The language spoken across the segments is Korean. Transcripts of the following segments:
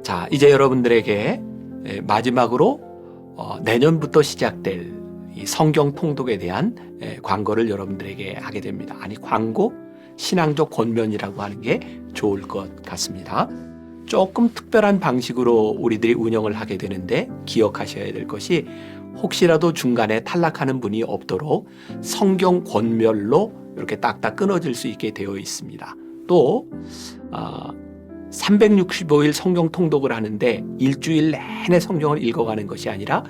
자, 이제 여러분들에게 마지막으로 내년부터 시작될 이 성경 통독에 대한 광고를 여러분들에게 하게 됩니다. 아니, 광고? 신앙적 권면이라고 하는 게 좋을 것 같습니다. 조금 특별한 방식으로 우리들이 운영을 하게 되는데 기억하셔야 될 것이 혹시라도 중간에 탈락하는 분이 없도록 성경 권면로 이렇게 딱딱 끊어질 수 있게 되어 있습니다. 또 365일 성경 통독을 하는데 일주일 내내 성경을 읽어가는 것이 아니라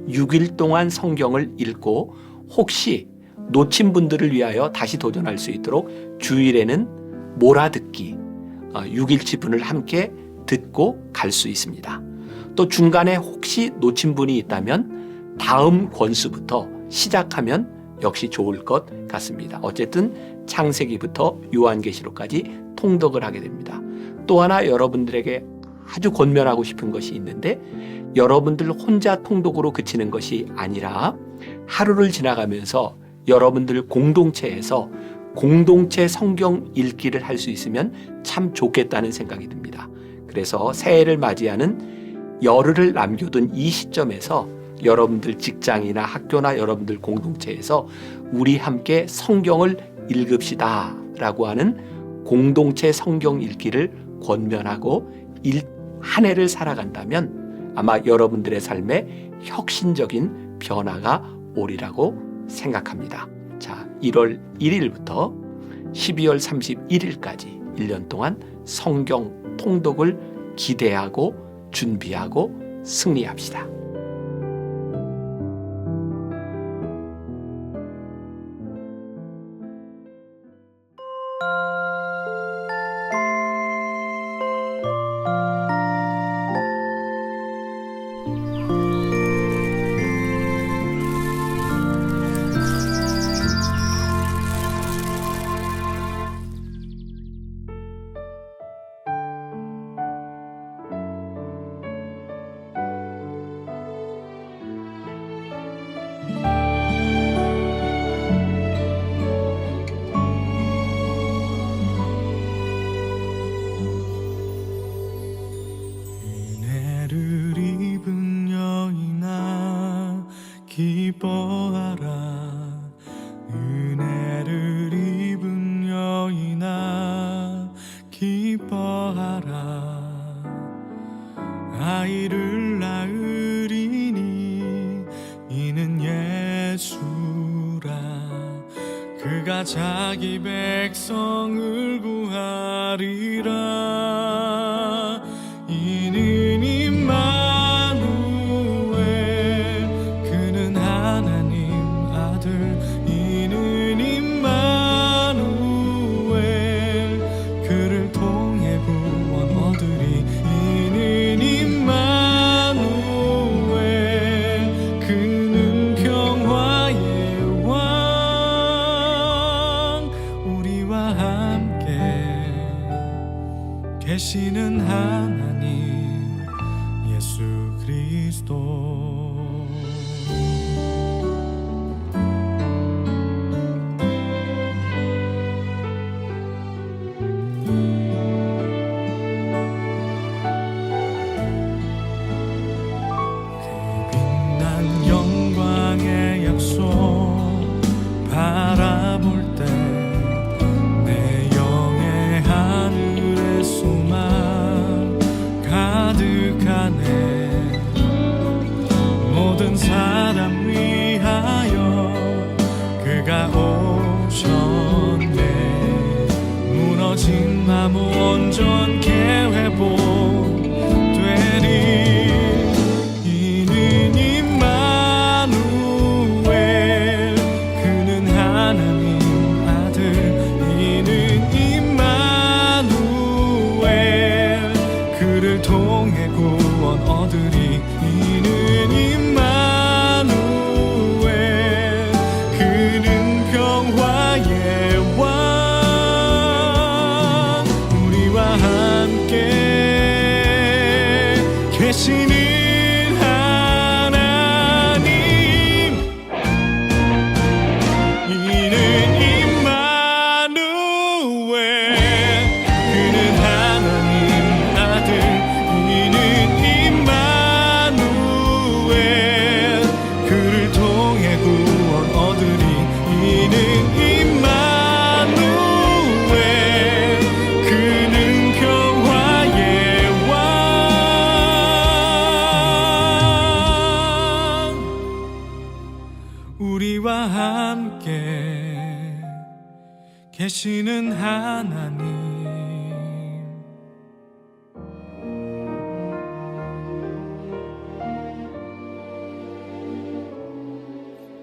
6일 동안 성경을 읽고 혹시 놓친 분들을 위하여 다시 도전할 수 있도록 주일에는 몰아듣기 6일치분을 함께 듣고 갈 수 있습니다. 또 중간에 혹시 놓친 분이 있다면 다음 권수부터 시작하면 역시 좋을 것 같습니다. 어쨌든 창세기부터 요한계시록까지 통독을 하게 됩니다. 또 하나 여러분들에게 아주 권면하고 싶은 것이 있는데 여러분들 혼자 통독으로 그치는 것이 아니라 하루를 지나가면서 여러분들 공동체에서 공동체 성경 읽기를 할 수 있으면 참 좋겠다는 생각이 듭니다. 그래서 새해를 맞이하는 열흘을 남겨둔 이 시점에서 여러분들 직장이나 학교나 여러분들 공동체에서 우리 함께 성경을 읽읍시다 라고 하는 공동체 성경 읽기를 권면하고 한 해를 살아간다면 아마 여러분들의 삶에 혁신적인 변화가 오리라고 생각합니다. 자, 1월 1일부터 12월 31일까지 1년 동안 성경 통독을 기대하고 준비하고 승리합시다. 기뻐하라. 은혜를 입은 여인아 기뻐하라. 아이를 낳으리니 이는 예수라. 그가 자기 백성을 구하리라. 이는 계시는 하나님 예수 그리스도. 그 빛난 영광의 약속 바라볼 때 내 영의 하늘의 소망 가득하네. 모든 사람 위하여 그가 오셨네. 무너진 마음 온전케 회복되리. 이는 임마누엘. 그는 하나님 아들. 이는 임마누엘. 그를 통해 구원 얻으리. 이는 임마누엘. 그는 평화의 왕. 우리와 함께 계시는 하나님. 이는 임마누엘. 그는 하나님 아들. 이는 계시는 하나님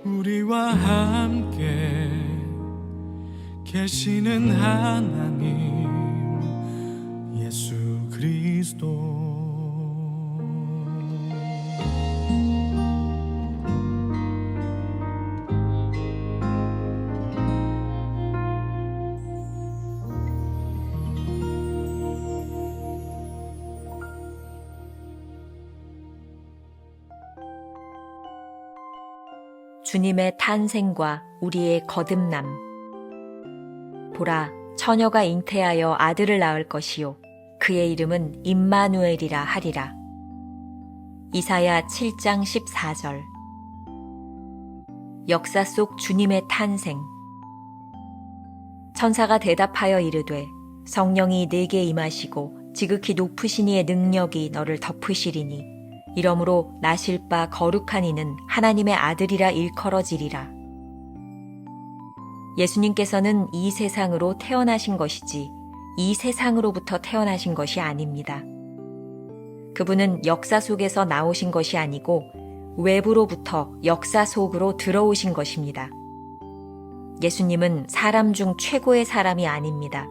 우리와 함께 계시는 하나님 예수 그리스도 주님의 탄생과 우리의 거듭남. 보라, 처녀가 잉태하여 아들을 낳을 것이요 그의 이름은 임마누엘이라 하리라. 이사야 7장 14절. 역사 속 주님의 탄생. 천사가 대답하여 이르되 성령이 내게 임하시고 지극히 높으신 이의 능력이 너를 덮으시리니 이러므로 나실 바 거룩한 이는 하나님의 아들이라 일컬어지리라. 예수님께서는 이 세상으로 태어나신 것이지 이 세상으로부터 태어나신 것이 아닙니다. 그분은 역사 속에서 나오신 것이 아니고 외부로부터 역사 속으로 들어오신 것입니다. 예수님은 사람 중 최고의 사람이 아닙니다.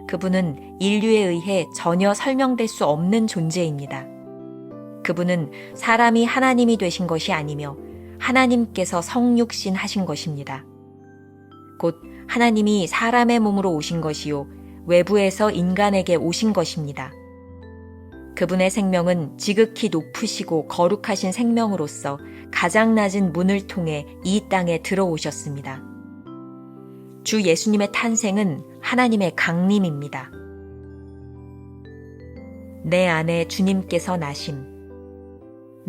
그분은 인류에 의해 전혀 설명될 수 없는 존재입니다. 그분은 사람이 하나님이 되신 것이 아니며 하나님께서 성육신 하신 것입니다. 곧 하나님이 사람의 몸으로 오신 것이요 외부에서 인간에게 오신 것입니다. 그분의 생명은 지극히 높으시고 거룩하신 생명으로서 가장 낮은 문을 통해 이 땅에 들어오셨습니다. 주 예수님의 탄생은 하나님의 강림입니다. 내 안에 주님께서 나심.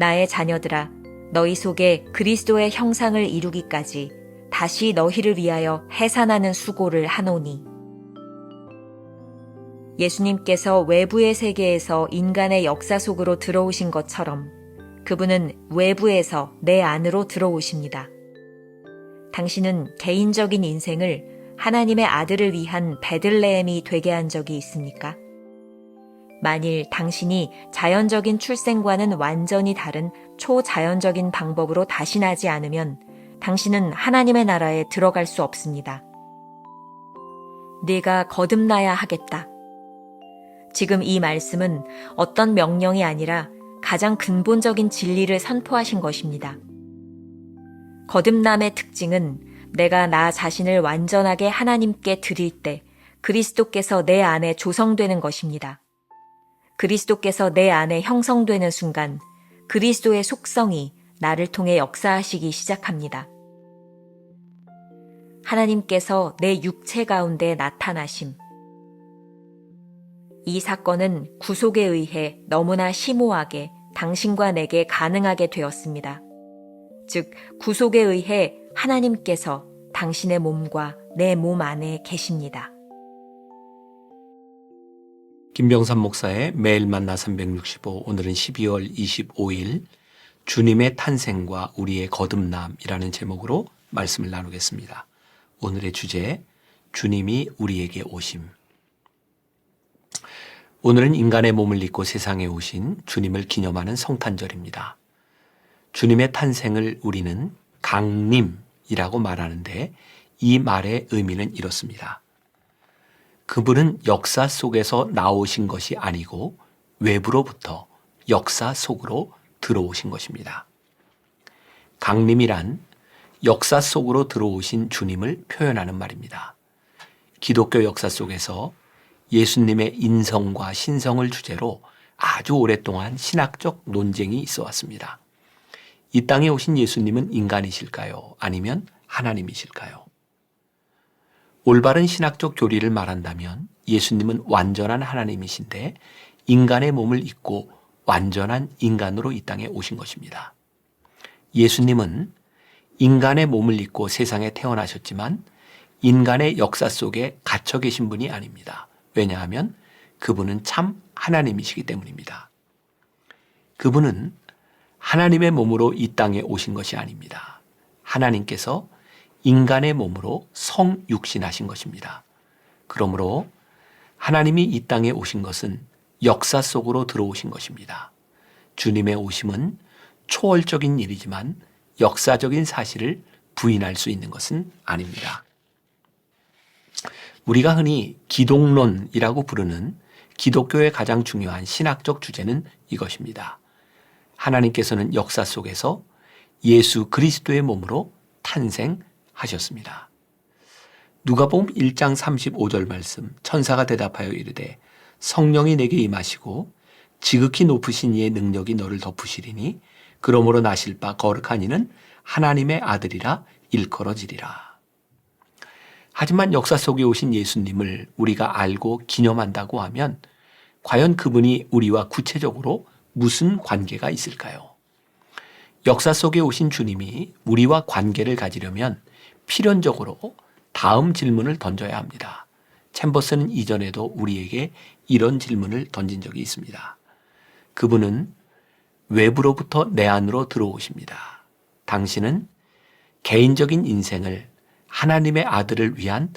나의 자녀들아, 너희 속에 그리스도의 형상을 이루기까지 다시 너희를 위하여 해산하는 수고를 하노니. 예수님께서 외부의 세계에서 인간의 역사 속으로 들어오신 것처럼 그분은 외부에서 내 안으로 들어오십니다. 당신은 개인적인 인생을 하나님의 아들을 위한 베들레헴이 되게 한 적이 있습니까? 만일 당신이 자연적인 출생과는 완전히 다른 초자연적인 방법으로 다시 나지 않으면 당신은 하나님의 나라에 들어갈 수 없습니다. 네가 거듭나야 하겠다. 지금 이 말씀은 어떤 명령이 아니라 가장 근본적인 진리를 선포하신 것입니다. 거듭남의 특징은 내가 나 자신을 완전하게 하나님께 드릴 때 그리스도께서 내 안에 조성되는 것입니다. 그리스도께서 내 안에 형성되는 순간 그리스도의 속성이 나를 통해 역사하시기 시작합니다. 하나님께서 내 육체 가운데 나타나심. 이 사건은 구속에 의해 너무나 심오하게 당신과 내게 가능하게 되었습니다. 즉, 구속에 의해 하나님께서 당신의 몸과 내 몸 안에 계십니다. 김병삼 목사의 매일 만나 365, 오늘은 12월 25일 주님의 탄생과 우리의 거듭남이라는 제목으로 말씀을 나누겠습니다. 오늘의 주제, 주님이 우리에게 오심. 오늘은 인간의 몸을 입고 세상에 오신 주님을 기념하는 성탄절입니다. 주님의 탄생을 우리는 강림이라고 말하는데 이 말의 의미는 이렇습니다. 그분은 역사 속에서 나오신 것이 아니고 외부로부터 역사 속으로 들어오신 것입니다. 강림이란 역사 속으로 들어오신 주님을 표현하는 말입니다. 기독교 역사 속에서 예수님의 인성과 신성을 주제로 아주 오랫동안 신학적 논쟁이 있어 왔습니다. 이 땅에 오신 예수님은 인간이실까요? 아니면 하나님이실까요? 올바른 신학적 교리를 말한다면 예수님은 완전한 하나님이신데 인간의 몸을 입고 완전한 인간으로 이 땅에 오신 것입니다. 예수님은 인간의 몸을 입고 세상에 태어나셨지만 인간의 역사 속에 갇혀 계신 분이 아닙니다. 왜냐하면 그분은 참 하나님이시기 때문입니다. 그분은 하나님의 몸으로 이 땅에 오신 것이 아닙니다. 하나님께서 인간의 몸으로 성육신하신 것입니다. 그러므로 하나님이 이 땅에 오신 것은 역사 속으로 들어오신 것입니다. 주님의 오심은 초월적인 일이지만 역사적인 사실을 부인할 수 있는 것은 아닙니다. 우리가 흔히 기독론이라고 부르는 기독교의 가장 중요한 신학적 주제는 이것입니다. 하나님께서는 역사 속에서 예수 그리스도의 몸으로 탄생하셨습니다. 누가복음 1장 35절 말씀, 천사가 대답하여 이르되 성령이 내게 임하시고 지극히 높으신 이의 능력이 너를 덮으시리니 그러므로 나실 바 거룩한 이는 하나님의 아들이라 일컬어지리라. 하지만 역사 속에 오신 예수님을 우리가 알고 기념한다고 하면 과연 그분이 우리와 구체적으로 무슨 관계가 있을까요? 역사 속에 오신 주님이 우리와 관계를 가지려면 필연적으로 다음 질문을 던져야 합니다. 챔버스는 이전에도 우리에게 이런 질문을 던진 적이 있습니다. 그분은 외부로부터 내 안으로 들어오십니다. 당신은 개인적인 인생을 하나님의 아들을 위한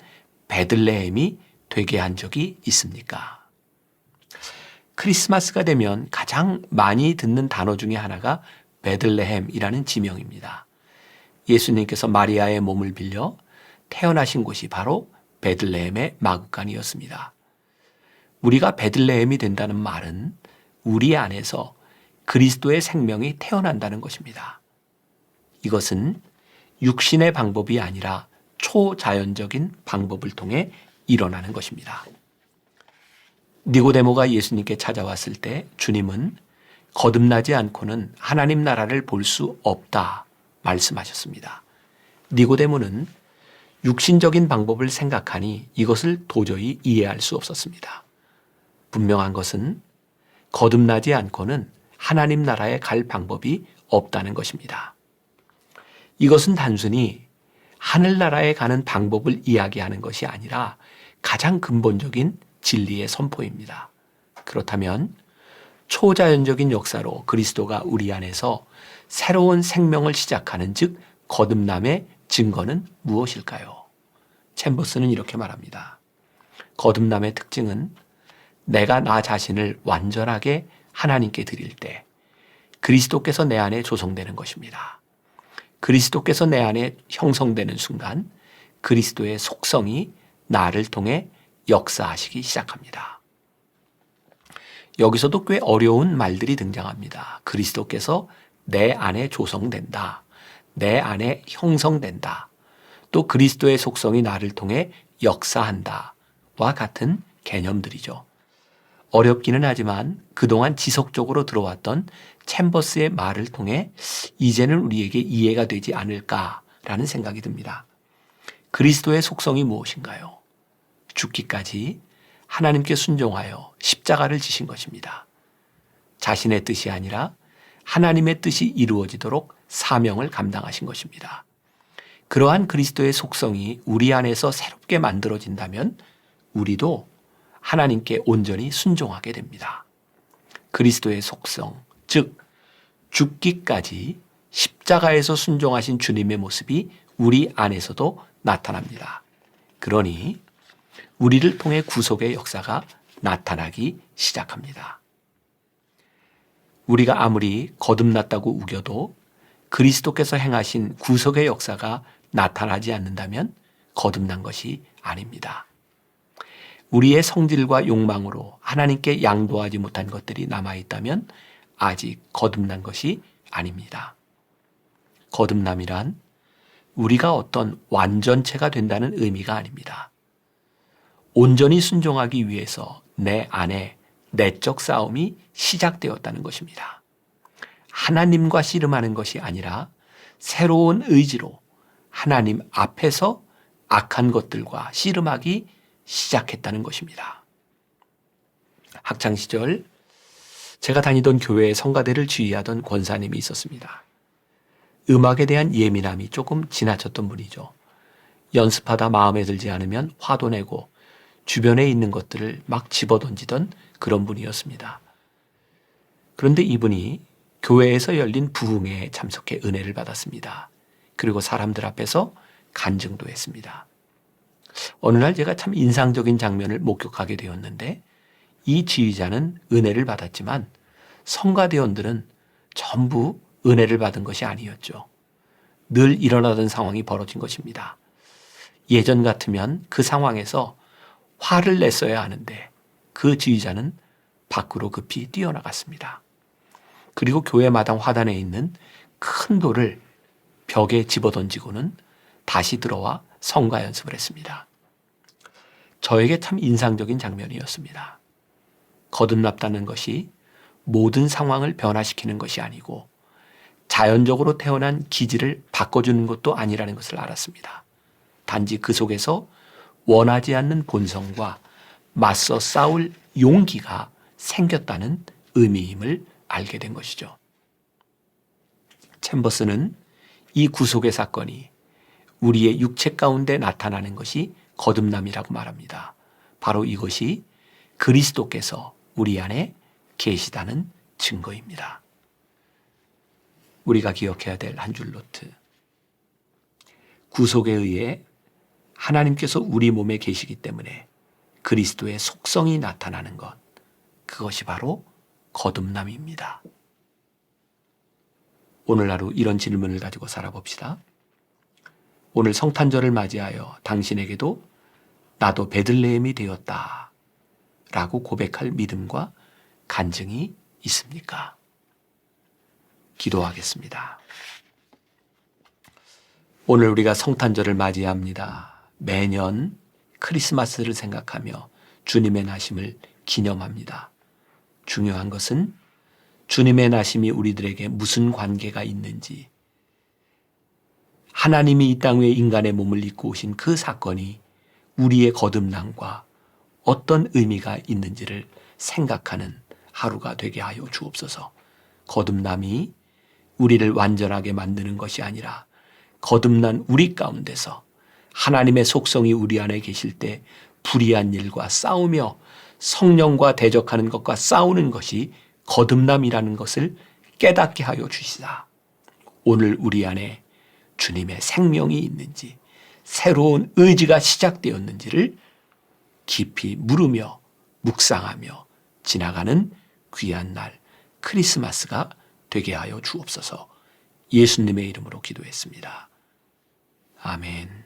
베들레헴이 되게 한 적이 있습니까? 크리스마스가 되면 가장 많이 듣는 단어 중에 하나가 베들레헴이라는 지명입니다. 예수님께서 마리아의 몸을 빌려 태어나신 곳이 바로 베들레헴의 마구간이었습니다. 우리가 베들레헴이 된다는 말은 우리 안에서 그리스도의 생명이 태어난다는 것입니다. 이것은 육신의 방법이 아니라 초자연적인 방법을 통해 일어나는 것입니다. 니고데모가 예수님께 찾아왔을 때 주님은 거듭나지 않고는 하나님 나라를 볼 수 없다 말씀하셨습니다. 니고데모는 육신적인 방법을 생각하니 이것을 도저히 이해할 수 없었습니다. 분명한 것은 거듭나지 않고는 하나님 나라에 갈 방법이 없다는 것입니다. 이것은 단순히 하늘나라에 가는 방법을 이야기하는 것이 아니라 가장 근본적인 진리의 선포입니다. 그렇다면 초자연적인 역사로 그리스도가 우리 안에서 새로운 생명을 시작하는 즉 거듭남의 증거는 무엇일까요? 챔버스는 이렇게 말합니다. 거듭남의 특징은 내가 나 자신을 완전하게 하나님께 드릴 때 그리스도께서 내 안에 조성되는 것입니다. 그리스도께서 내 안에 형성되는 순간 그리스도의 속성이 나를 통해 역사하시기 시작합니다. 여기서도 꽤 어려운 말들이 등장합니다. 그리스도께서 내 안에 조성된다. 내 안에 형성된다. 또 그리스도의 속성이 나를 통해 역사한다. 와 같은 개념들이죠. 어렵기는 하지만 그동안 지속적으로 들어왔던 챔버스의 말을 통해 이제는 우리에게 이해가 되지 않을까라는 생각이 듭니다. 그리스도의 속성이 무엇인가요? 죽기까지 하나님께 순종하여 십자가를 지신 것입니다. 자신의 뜻이 아니라 하나님의 뜻이 이루어지도록 사명을 감당하신 것입니다. 그러한 그리스도의 속성이 우리 안에서 새롭게 만들어진다면 우리도 하나님께 온전히 순종하게 됩니다. 그리스도의 속성, 즉 죽기까지 십자가에서 순종하신 주님의 모습이 우리 안에서도 나타납니다. 그러니 우리를 통해 구속의 역사가 나타나기 시작합니다. 우리가 아무리 거듭났다고 우겨도 그리스도께서 행하신 구속의 역사가 나타나지 않는다면 거듭난 것이 아닙니다. 우리의 성질과 욕망으로 하나님께 양도하지 못한 것들이 남아있다면 아직 거듭난 것이 아닙니다. 거듭남이란 우리가 어떤 완전체가 된다는 의미가 아닙니다. 온전히 순종하기 위해서 내 안에 내적 싸움이 시작되었다는 것입니다. 하나님과 씨름하는 것이 아니라 새로운 의지로 하나님 앞에서 악한 것들과 씨름하기 시작했다는 것입니다. 학창시절 제가 다니던 교회의 성가대를 지휘하던 권사님이 있었습니다. 음악에 대한 예민함이 조금 지나쳤던 분이죠. 연습하다 마음에 들지 않으면 화도 내고 주변에 있는 것들을 막 집어던지던 그런 분이었습니다. 그런데 이분이 교회에서 열린 부흥회에 참석해 은혜를 받았습니다. 그리고 사람들 앞에서 간증도 했습니다. 어느 날 제가 참 인상적인 장면을 목격하게 되었는데 이 지휘자는 은혜를 받았지만 성가대원들은 전부 은혜를 받은 것이 아니었죠. 늘 일어나던 상황이 벌어진 것입니다. 예전 같으면 그 상황에서 화를 냈어야 하는데 그 지휘자는 밖으로 급히 뛰어나갔습니다. 그리고 교회 마당 화단에 있는 큰 돌을 벽에 집어던지고는 다시 들어와 성가 연습을 했습니다. 저에게 참 인상적인 장면이었습니다. 거듭났다는 것이 모든 상황을 변화시키는 것이 아니고 자연적으로 태어난 기질을 바꿔주는 것도 아니라는 것을 알았습니다. 단지 그 속에서 원하지 않는 본성과 맞서 싸울 용기가 생겼다는 의미임을 알게 된 것이죠. 챔버스는 이 구속의 사건이 우리의 육체 가운데 나타나는 것이 거듭남이라고 말합니다. 바로 이것이 그리스도께서 우리 안에 계시다는 증거입니다. 우리가 기억해야 될 한 줄 노트. 구속에 의해 하나님께서 우리 몸에 계시기 때문에 그리스도의 속성이 나타나는 것, 그것이 바로 거듭남입니다. 오늘 하루 이런 질문을 가지고 살아봅시다. 오늘 성탄절을 맞이하여 당신에게도 나도 베들레헴이 되었다 라고 고백할 믿음과 간증이 있습니까? 기도하겠습니다. 오늘 우리가 성탄절을 맞이합니다. 매년 크리스마스를 생각하며 주님의 나심을 기념합니다. 중요한 것은 주님의 나심이 우리들에게 무슨 관계가 있는지, 하나님이 이 땅 위에 인간의 몸을 입고 오신 그 사건이 우리의 거듭남과 어떤 의미가 있는지를 생각하는 하루가 되게 하여 주옵소서. 거듭남이 우리를 완전하게 만드는 것이 아니라 거듭난 우리 가운데서 하나님의 속성이 우리 안에 계실 때 불의한 일과 싸우며 성령과 대적하는 것과 싸우는 것이 거듭남이라는 것을 깨닫게 하여 주시사 오늘 우리 안에 주님의 생명이 있는지 새로운 의지가 시작되었는지를 깊이 물으며 묵상하며 지나가는 귀한 날 크리스마스가 되게 하여 주옵소서. 예수님의 이름으로 기도했습니다. 아멘.